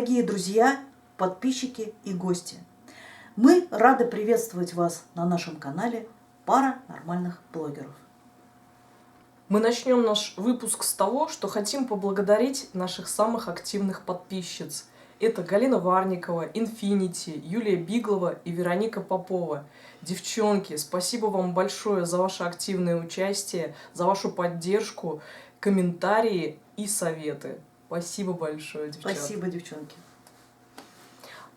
Дорогие друзья, подписчики и гости, мы рады приветствовать вас на нашем канале «Пара нормальных блогеров». Мы начнем наш выпуск с того, что хотим поблагодарить наших самых активных подписчиц. Это Галина Варникова, Инфинити, Юлия Биглова и Вероника Попова. Девчонки, спасибо вам большое за ваше активное участие, за вашу поддержку, комментарии и советы. Спасибо большое, девчонки. Спасибо, девчонки.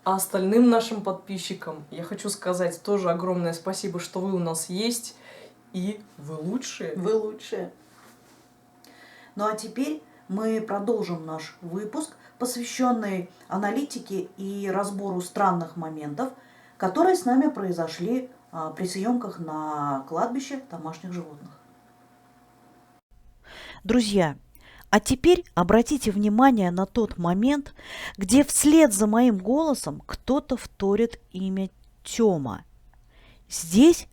А остальным нашим подписчикам я хочу сказать тоже огромное спасибо, что вы у нас есть. И вы лучшие. Вы лучшие. Ну а теперь мы продолжим наш выпуск, посвященный аналитике и разбору странных моментов, которые с нами произошли при съемках на кладбище домашних животных. Друзья, а теперь обратите внимание на тот момент, где вслед за моим голосом кто-то вторит имя Тёма. Здесь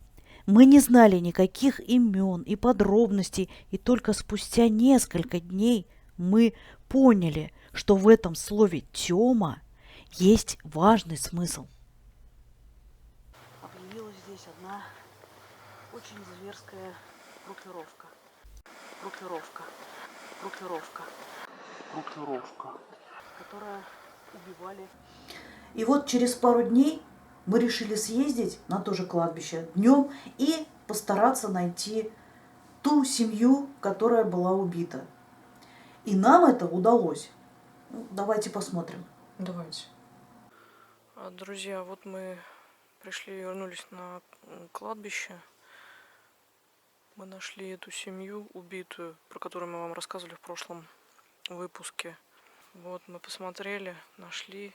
мы не знали никаких имен и подробностей, и только спустя несколько дней мы поняли, что в этом слове «Тёма» есть важный смысл. Объявилась здесь одна очень зверская группировка, которая убивали. И вот через пару дней мы решили съездить на то же кладбище днем и постараться найти ту семью, которая была убита. И нам это удалось. Давайте посмотрим. Давайте. Друзья, вот мы вернулись на кладбище. Мы нашли эту семью убитую, про которую мы вам рассказывали в прошлом выпуске. Вот мы посмотрели, нашли.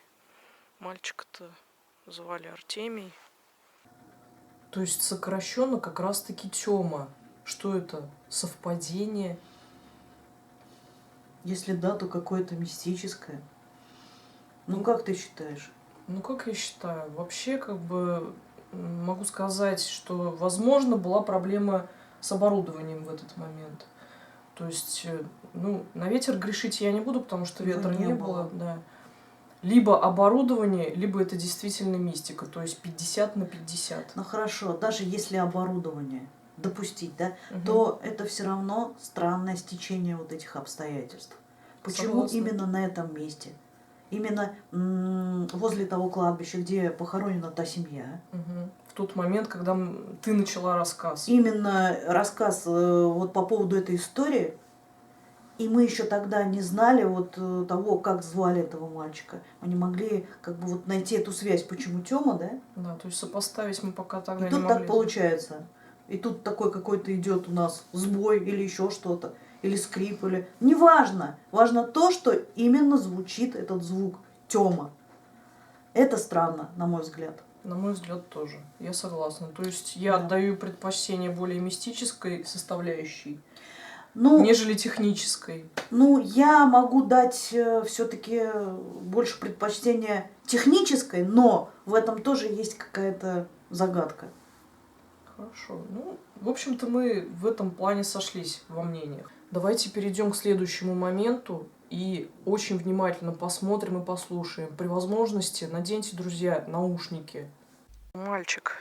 Мальчика-то звали Артемий. То есть сокращенно как раз-таки Тёма. Что это? Совпадение? Если да, то какое-то мистическое. Ну, как ты считаешь? Ну, как я считаю, вообще, могу сказать, что, возможно, была проблема с оборудованием в этот момент. То есть, на ветер грешить я не буду, потому что ветра не было. Да. Либо оборудование, либо это действительно мистика, то есть 50/50. Ну хорошо, даже если оборудование допустить, да, то это все равно странное стечение вот этих обстоятельств. Почему именно на этом месте? Именно возле того кладбища, где похоронена та семья. В тот момент, когда ты начала рассказ. Именно рассказ вот по поводу этой истории. И мы еще тогда не знали вот того, как звали этого мальчика. Мы не могли найти эту связь, почему Тёма, да? Да, то есть сопоставить мы пока тогда не могли. И тут так получается. И тут такой какой-то идет у нас сбой или еще что-то. Или скрип, или... Неважно. Важно то, что именно звучит этот звук Тёма. Это странно, на мой взгляд. На мой взгляд тоже. Я согласна. То есть я отдаю предпочтение более мистической составляющей, нежели технической. Я могу дать все-таки больше предпочтения технической, но в этом тоже есть какая-то загадка. Хорошо. В общем-то, мы в этом плане сошлись во мнениях. Давайте перейдем к следующему моменту и очень внимательно посмотрим и послушаем. При возможности наденьте, друзья, наушники. Мальчик.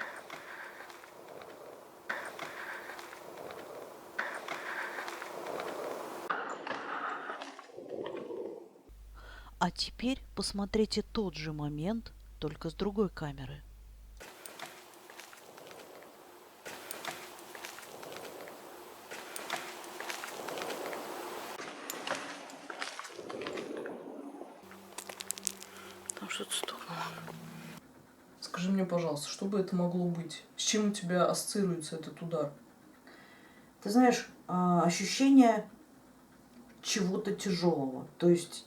А теперь посмотрите тот же момент, только с другой камеры. Там что-то стукнуло. Скажи мне, пожалуйста, что бы это могло быть? С чем у тебя ассоциируется этот удар? Ты знаешь, ощущение чего-то тяжелого. То есть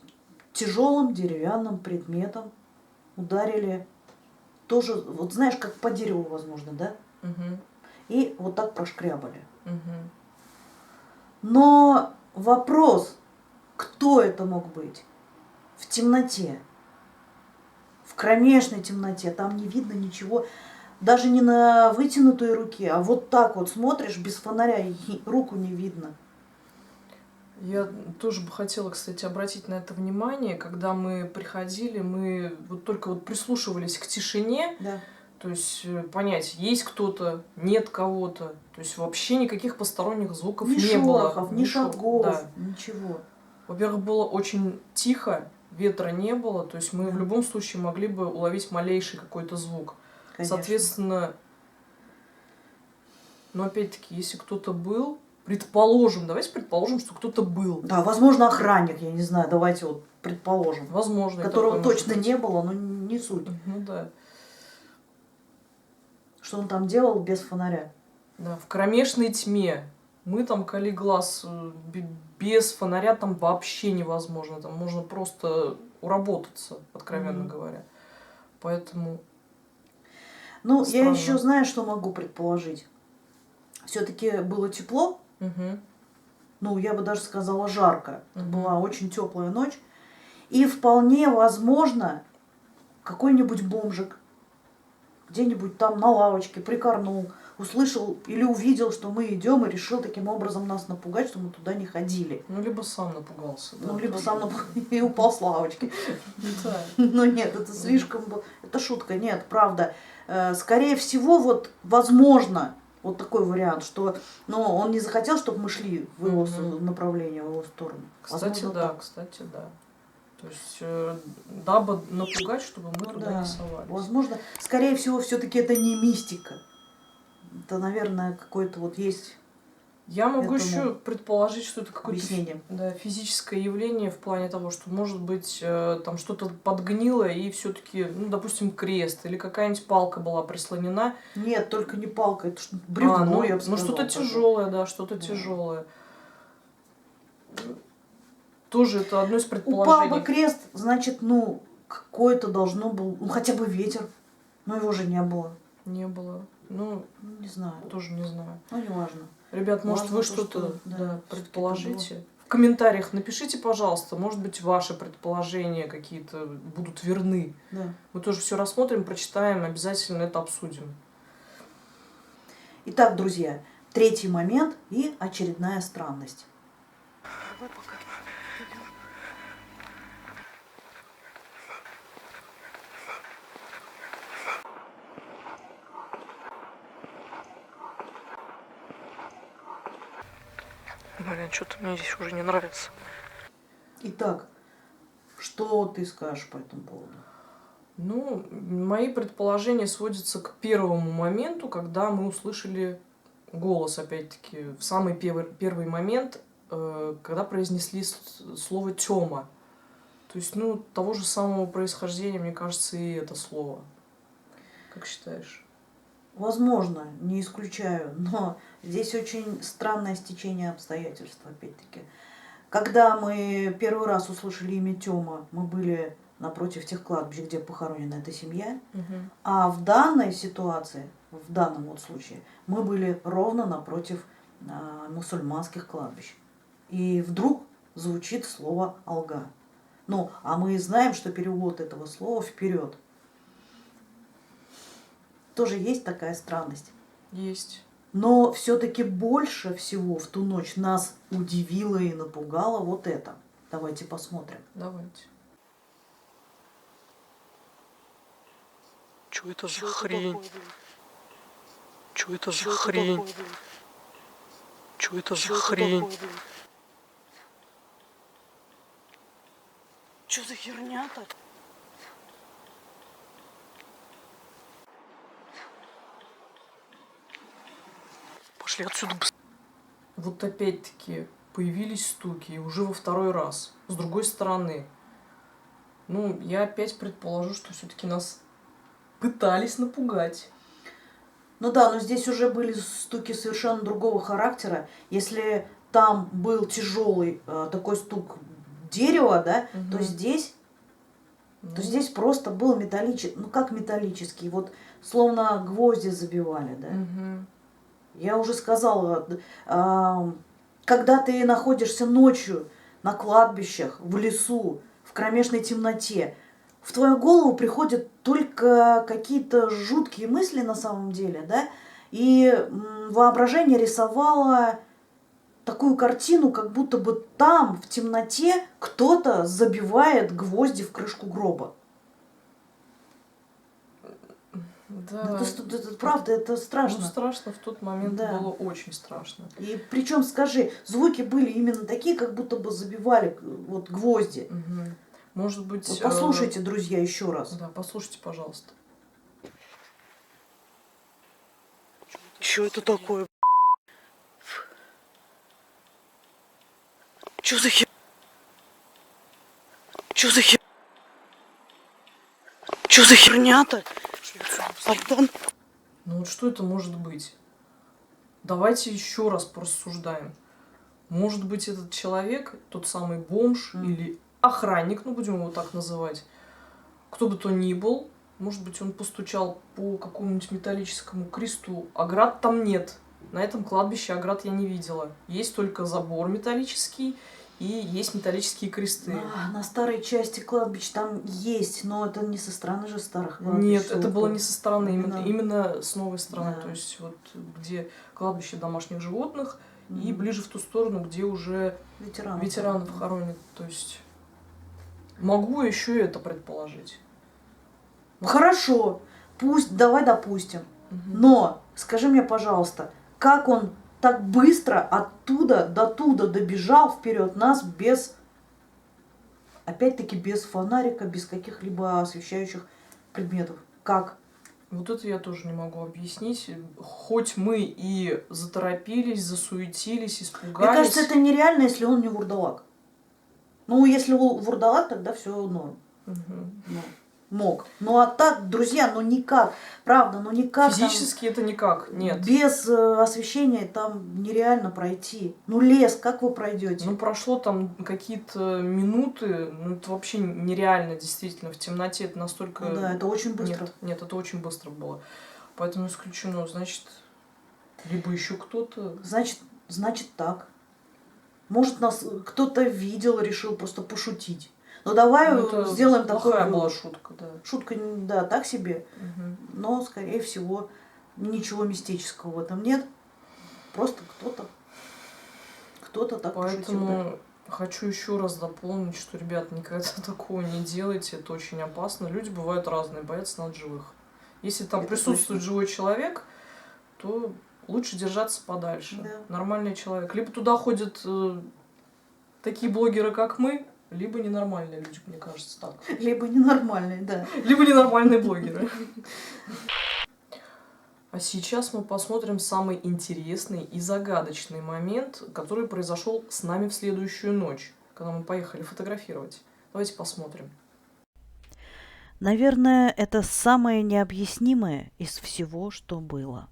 тяжелым деревянным предметом ударили тоже, вот знаешь, как по дереву, возможно, да? И вот так прошкрябали. Но вопрос, кто это мог быть? В темноте. В кромешной темноте. Там не видно ничего. Даже не на вытянутой руке, а вот так вот смотришь без фонаря, и руку не видно. Я тоже бы хотела, кстати, обратить на это внимание. Когда мы приходили, мы вот только вот прислушивались к тишине, Да. то есть понять, есть кто-то, нет кого-то. То есть вообще никаких посторонних звуков Ни не было. шорохов, ни шагов, Да. ничего. Во-первых, было очень тихо, ветра не было, то есть мы в Да. любом случае могли бы уловить малейший какой-то звук. Конечно. Соответственно, но опять-таки, если кто-то был, предположим, давайте предположим, что кто-то был. Да, возможно, охранник, я не знаю, давайте вот предположим. Возможно, и Которого такое может точно быть. не было, но не суть. Ну да. Что он там делал без фонаря? Да, в кромешной тьме. Мы там коли глаз без фонаря там вообще невозможно. Там можно просто уработаться, откровенно говоря. Поэтому Ну, странно. я еще знаю, что могу предположить. Все-таки было тепло, Угу. ну, я бы даже сказала жарко. Это Мгм. была очень теплая ночь. И вполне возможно, какой-нибудь бомжик где-нибудь там на лавочке прикорнул, услышал или увидел, что мы идем, и решил таким образом нас напугать, что мы туда не ходили. Ну, либо сам напугался. Да, Ну, либо тоже. сам и упал с лавочки. Да. Но нет, это слишком было. Это шутка, нет, правда. Скорее всего, вот возможно, вот такой вариант, что он не захотел, чтобы мы шли в его направлении, в его сторону. Кстати, Возможно, да, так. кстати, да. То есть, дабы напугать, чтобы мы Ну туда да, не совались. возможно, скорее всего, все-таки это не мистика. Это, наверное, какой-то вот есть Я могу этому еще предположить, что это какое-то объяснение. физическое явление в плане того, что может быть там что-то подгнило и все-таки, ну, допустим, крест или какая-нибудь палка была прислонена. Нет, только не палка, это бревно, я бы сказала. что-то даже. тяжелое, да, что-то Да. тяжелое. Тоже это одно из Упал предположений. бы крест, значит, какое-то должно было, хотя бы ветер, но его же не было. Не было. Ну, Не знаю, тоже не знаю. не важно. Ребят, может, Важно вы то, что-то что, да, предположите? В комментариях напишите, пожалуйста, может быть, ваши предположения какие-то будут верны. Да. Мы тоже все рассмотрим, прочитаем, обязательно это обсудим. Итак, друзья, третий момент и очередная странность. Блин, что-то мне здесь уже не нравится. Итак, что ты скажешь по этому поводу? Ну, мои предположения сводятся к первому моменту, когда мы услышали голос, опять-таки, в самый первый момент, когда произнесли слово «тёма». То есть, того же самого происхождения, мне кажется, и это слово. Как считаешь? Возможно, не исключаю, но здесь очень странное стечение обстоятельств, опять-таки. Когда мы первый раз услышали имя Тёма, мы были напротив тех кладбищ, где похоронена эта семья. А в данной ситуации, в данном вот случае, мы были ровно напротив мусульманских кладбищ. И вдруг звучит слово «алга». А мы знаем, что перевод этого слова «вперед». Тоже есть такая странность. Есть. Но все-таки больше всего в ту ночь нас удивило и напугало вот это. Давайте посмотрим. Давайте. Чё это за хрень? Чё это за хрень? Чё это за хрень? Что за херня-то? Пошли отсюда быстрее. Вот опять-таки появились стуки, и уже во второй раз. С другой стороны. Я опять предположу, что все-таки нас пытались напугать. Но здесь уже были стуки совершенно другого характера. Если там был тяжелый такой стук дерева, да, то здесь просто был металлический, как металлический, вот словно гвозди забивали, да. Я уже сказала, когда ты находишься ночью на кладбищах, в лесу, в кромешной темноте, в твою голову приходят только какие-то жуткие мысли на самом деле, да, и воображение рисовало такую картину, как будто бы там, в темноте, кто-то забивает гвозди в крышку гроба. Да. Это правда, это страшно. Ну, страшно в тот момент Да. было очень страшно. И причем, скажи, звуки были именно такие, как будто бы забивали вот гвозди. Угу. Может быть... Вот послушайте, друзья, еще раз. Да, послушайте, пожалуйста. Что это такое? Что за хер... Что за хер... Что за херня-то? Альтан? Ну вот что это может быть? Давайте еще раз порассуждаем. Может быть, этот человек, тот самый бомж или охранник, ну будем его так называть, кто бы то ни был, может быть, он постучал по какому-нибудь металлическому кресту. Оград там нет. На этом кладбище оград я не видела. Есть только забор металлический и есть металлические кресты. На старой части кладбищ там есть, но это не со стороны же старых кладбищ. Нет, это было не со стороны, Именно- именно с новой стороны. Да. То есть вот где кладбище домашних животных и ближе в ту сторону, где уже ветеранов хоронят. То есть могу еще это предположить. Хорошо, пусть, давай допустим. Мгм. Но скажи мне, пожалуйста, как он так быстро оттуда до туда добежал вперед нас без, опять-таки, без фонарика, без каких-либо освещающих предметов? Как? Вот это я тоже не могу объяснить. Хоть мы и заторопились, засуетились, испугались. Мне кажется, это нереально, если он не вурдалак. Ну, если вурдалак, тогда все норм. Мгм. Ну, мог. Ну а так, друзья, ну никак. Правда, ну никак. Физически это никак, нет. Без освещения там нереально пройти. Ну лес, как вы пройдете? Ну, прошло там какие-то минуты, ну, это вообще нереально, действительно, в темноте это настолько... Ну да, это очень быстро. Нет, это очень быстро было. Поэтому исключено, значит, либо еще кто-то... Значит так. Может, нас кто-то видел, решил просто пошутить. Но давай Ну, это сделаем плохая такой была вывод. шутка, да. Шутка, да, так себе, Мгм. но, скорее всего, ничего мистического в этом нет. Просто кто-то так пошутил. Да. Поэтому хочу еще раз дополнить, что, ребят, никогда такого не делайте, это очень опасно. Люди бывают разные, боятся над живых. Если там Это присутствует точно. живой человек, то лучше держаться подальше. Да. Нормальный человек. Либо туда ходят такие блогеры, как мы, либо ненормальные люди, мне кажется, так. Либо ненормальный, да. Либо ненормальные блогеры. А сейчас мы посмотрим самый интересный и загадочный момент, который произошел с нами в следующую ночь, когда мы поехали фотографировать. Давайте посмотрим. Наверное, это самое необъяснимое из всего, что было.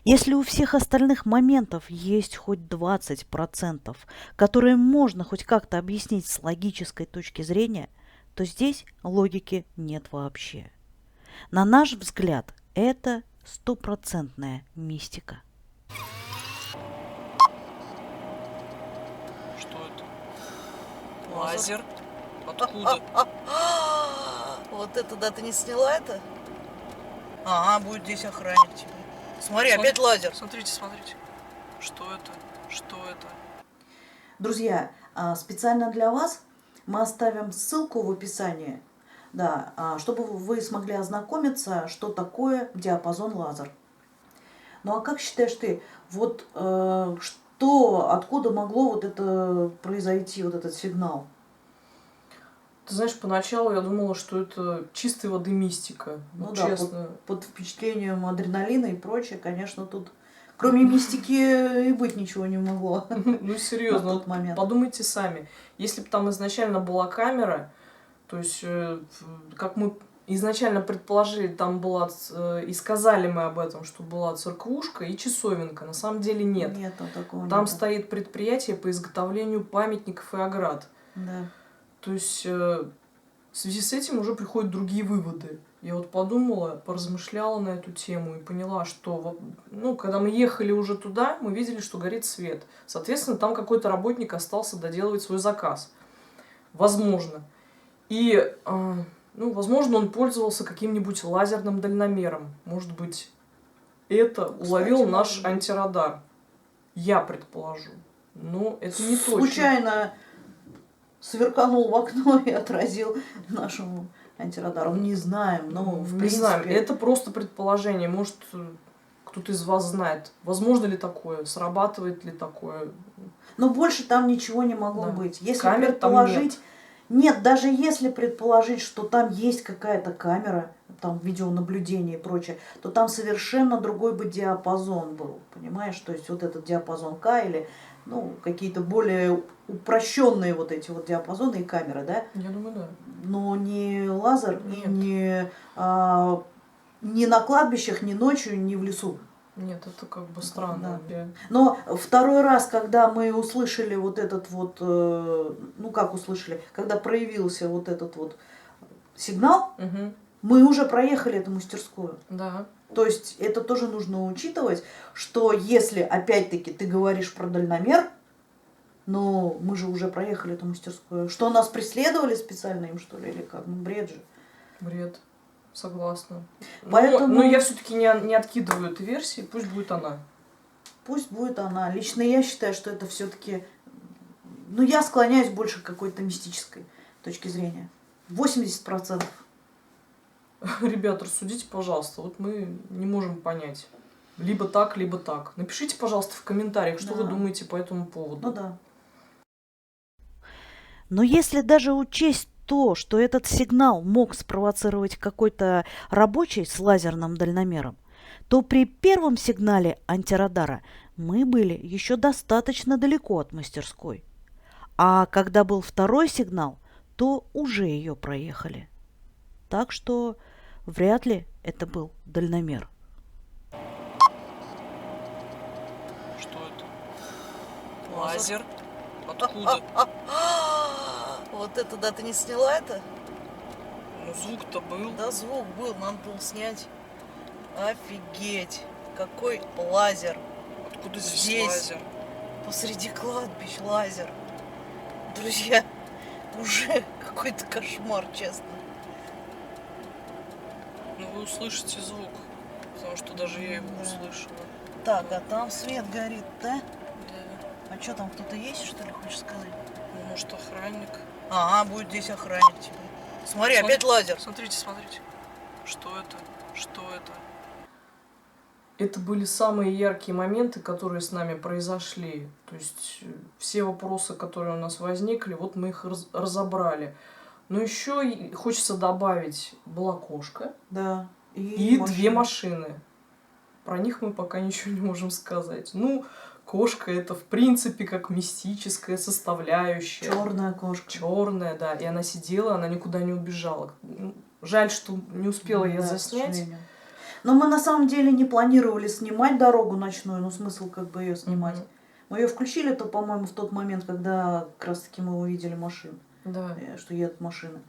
Если у всех остальных моментов есть хоть 20%, которые можно хоть как-то объяснить с логической точки зрения, то здесь логики нет вообще. На наш взгляд, это стопроцентная мистика. Что это? Лазер? Откуда? Вот это, да, ты не сняла это? Ага, будет здесь охранник тебе. Смотри, опять лазер. Смотрите. Что это? Что это? Друзья, специально для вас мы оставим ссылку в описании, да, чтобы вы смогли ознакомиться, что такое диапазон лазер. Ну а как считаешь ты, вот откуда могло вот это произойти, вот этот сигнал? Ты знаешь, поначалу я думала, что это чистой воды мистика. Ну честно. да, под впечатлением адреналина и прочее, конечно, тут кроме мистики и быть ничего не могло. Ну серьезно, на тот момент. подумайте сами. Если бы там изначально была камера, то есть, как мы изначально предположили, там была, и сказали мы об этом, что была церквушка и часовенка. На самом деле нет. Нет, такого Там нет. стоит предприятие по изготовлению памятников и оград. Да. То есть в связи с этим уже приходят другие выводы. Я вот подумала, поразмышляла на эту тему и поняла, что когда мы ехали уже туда, мы видели, что горит свет. Соответственно, там какой-то работник остался доделывать свой заказ. Возможно. И, возможно, он пользовался каким-нибудь лазерным дальномером. Может быть, это уловил наш антирадар. Я предположу. Но это не точно. Случайно сверканул в окно и отразил нашему антирадару. Не знаем, но в Не принципе... знаю, это просто предположение. Может, кто-то из вас знает, возможно ли такое, срабатывает ли такое. Но больше там ничего не могло Да. быть. Если Камер там предположить... Нет, даже если предположить, что там есть какая-то камера, там видеонаблюдение и прочее, то там совершенно другой бы диапазон был, понимаешь? То есть вот этот диапазон К или ну, какие-то более упрощенные вот эти вот диапазоны и камеры, да? Я думаю, да. Но не лазер и Нет. не на кладбищах, ни ночью, ни в лесу. Нет, это как бы странно. Да. Но второй раз, когда мы услышали вот этот вот, ну как услышали, когда проявился вот этот вот сигнал, Угу. мы уже проехали эту мастерскую. Да. То есть это тоже нужно учитывать, что если опять-таки ты говоришь про дальномер, но мы же уже проехали эту мастерскую, что нас преследовали специально им что ли или как? Ну бред же. Бред. Согласна. Поэтому... Но я все-таки не откидываю эту версию, пусть будет она. Пусть будет она. Лично я считаю, что это все-таки... Ну, я склоняюсь больше к какой-то мистической точки зрения. 80%. Ребята, рассудите, пожалуйста. Вот мы не можем понять. Либо так, либо так. Напишите, пожалуйста, в комментариях, что Да. вы думаете по этому поводу. Ну да. Но если даже учесть то, что этот сигнал мог спровоцировать какой-то рабочий с лазерным дальномером, то при первом сигнале антирадара мы были еще достаточно далеко от мастерской. А когда был второй сигнал, то уже ее проехали. Так что вряд ли это был дальномер. Что это? Лазер? Откуда? Вот это, да, ты не сняла это? Ну, звук-то был. Да, звук был, надо было снять. Офигеть, какой лазер. Откуда здесь лазер? Посреди кладбищ лазер. Друзья, уже какой-то кошмар, честно. Ну, вы услышите звук, потому что даже я его услышала. Так, а там свет горит, да? Да. А что там, кто-то есть, что ли, хочешь сказать? Ну, может, охранник. Ага, будет здесь охранник тебе. Смотри, опять лазер. Смотрите. Что это? Что это? Это были самые яркие моменты, которые с нами произошли. То есть все вопросы, которые у нас возникли, вот мы их разобрали. Но еще хочется добавить, была кошка. Да. И две машины. Про них мы пока ничего не можем сказать. Ну, кошка это в принципе как мистическая составляющая. Черная кошка. Черная, да. И она сидела, она никуда не убежала. Жаль, что не успела я заснять. Но мы на самом деле не планировали снимать дорогу ночную, но смысл как бы ее снимать. Мы ее включили, то, по-моему, в тот момент, когда как раз таки мы увидели машину. Да. Что едут машины.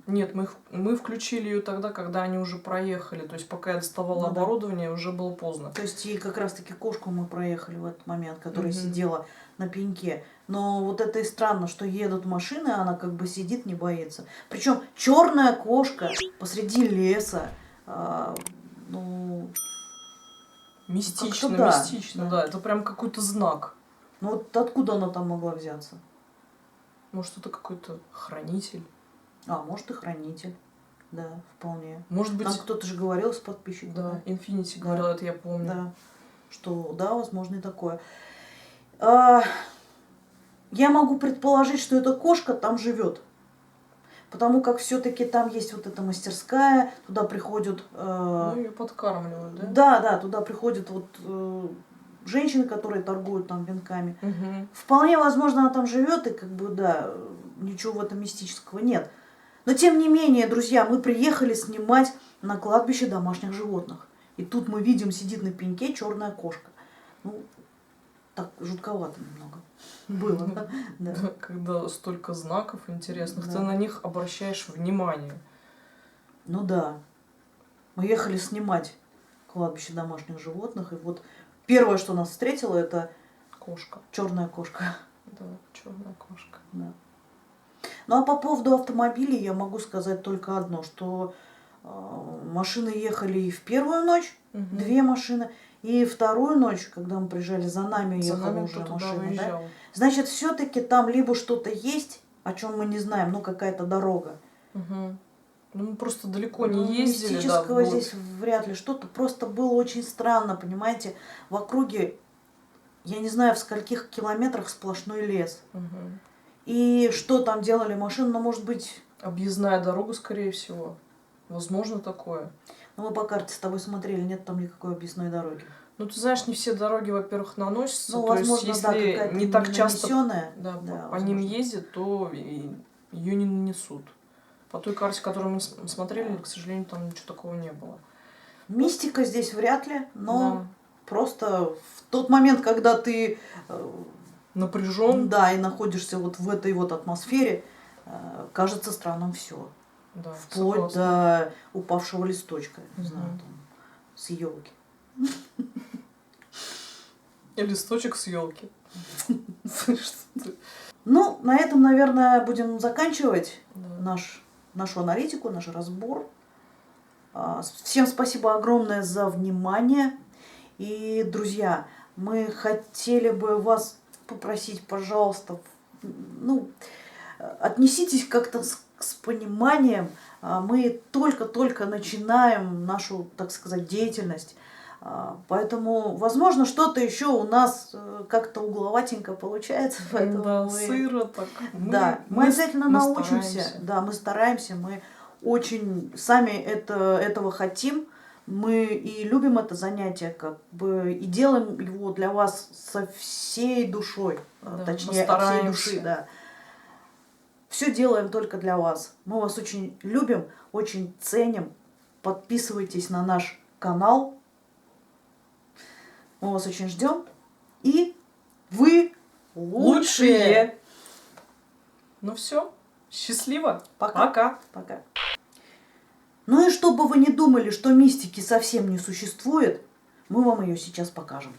Нет, мы включили ее тогда, когда они уже проехали. То есть пока я доставала оборудование, уже было поздно. То есть и как раз таки кошку мы проехали в этот момент, которая сидела на пеньке. Но вот это и странно, что едут машины, а она как бы сидит, не боится. Причем черная кошка посреди леса. Ну, мистично, да, мистично, да. Это прям какой-то знак. Ну вот откуда она там могла взяться? Может, это какой-то хранитель? А, может и хранитель. Да, вполне. Может быть... Там кто-то же говорил с подписчиком. Да, Infinity говорил, это я помню. Да, что да, возможно и такое. Я могу предположить, что эта кошка там живет. Потому как все-таки там есть вот эта мастерская, туда приходят... Ну, ее подкармливают, да? Да, да, туда приходят вот женщины, которые торгуют там венками. Угу. Вполне возможно, она там живет, и как бы, да, ничего в этом мистического нет. Но тем не менее, друзья, мы приехали снимать на кладбище домашних животных. И тут мы видим, сидит на пеньке черная кошка. Ну, так жутковато немного было. Да. Когда столько знаков интересных, Да. ты на них обращаешь внимание. Ну да. Мы ехали снимать кладбище домашних животных, и вот первое, что нас встретило, это Кошка. черная кошка. Да, черная кошка. Да. Ну а по поводу автомобилей я могу сказать только одно, что машины ехали и в первую ночь, Угу. 2 машины, И вторую ночь, когда мы приезжали, за нами За ехала нами уже кто туда машина, да? выезжал. Значит, все-таки там либо что-то есть, о чем мы не знаем, ну какая-то дорога. Мгм. Ну, мы просто далеко не Ну, ездили, да, мистического вглубь. здесь вряд ли. Что-то просто было очень странно, понимаете? В округе, я не знаю, в скольких километрах сплошной лес. Мгм. И что там делали машины, ну, может быть, Объездная дорога, скорее всего. Возможно такое. ну, мы по карте с тобой смотрели, нет там никакой объездной дороги. Ну, ты знаешь, не все дороги, во-первых, наносятся. Ну, То есть, возможно, да, если какая-то не так часто нанесенная. да, Да, по ним возможно. ездят, то ее не нанесут. По той карте, которую мы смотрели, к сожалению, там ничего такого не было. Мистика здесь вряд ли, но Да. просто в тот момент, когда ты Напряжен. да, и находишься вот в этой вот атмосфере, кажется странным все. Да, Вплоть согласна. до упавшего листочка, не знаю, Мгм. там, с елки. И листочек с елки. Ну, на этом, наверное, будем заканчивать нашу аналитику, наш разбор. Всем спасибо огромное за внимание. И, друзья, мы хотели бы вас попросить, пожалуйста, ну, отнеситесь как-то с пониманием. Мы только-только начинаем нашу, так сказать, деятельность. Поэтому, возможно, что-то еще у нас как-то угловатенько получается. Поэтому Да, мы... сыро так. Да, мы обязательно мы научимся. стараемся. Да, мы стараемся, мы очень сами этого хотим. Мы и любим это занятие, как бы, и делаем его для вас со всей душой. Да, Точнее, мы от всей стараемся. души, да. Все делаем только для вас. Мы вас очень любим, очень ценим. Подписывайтесь на наш канал. Мы вас очень ждем. И вы лучшие. Ну все, счастливо. Пока. Пока. Пока. Ну и чтобы вы не думали, что мистики совсем не существует, мы вам ее сейчас покажем.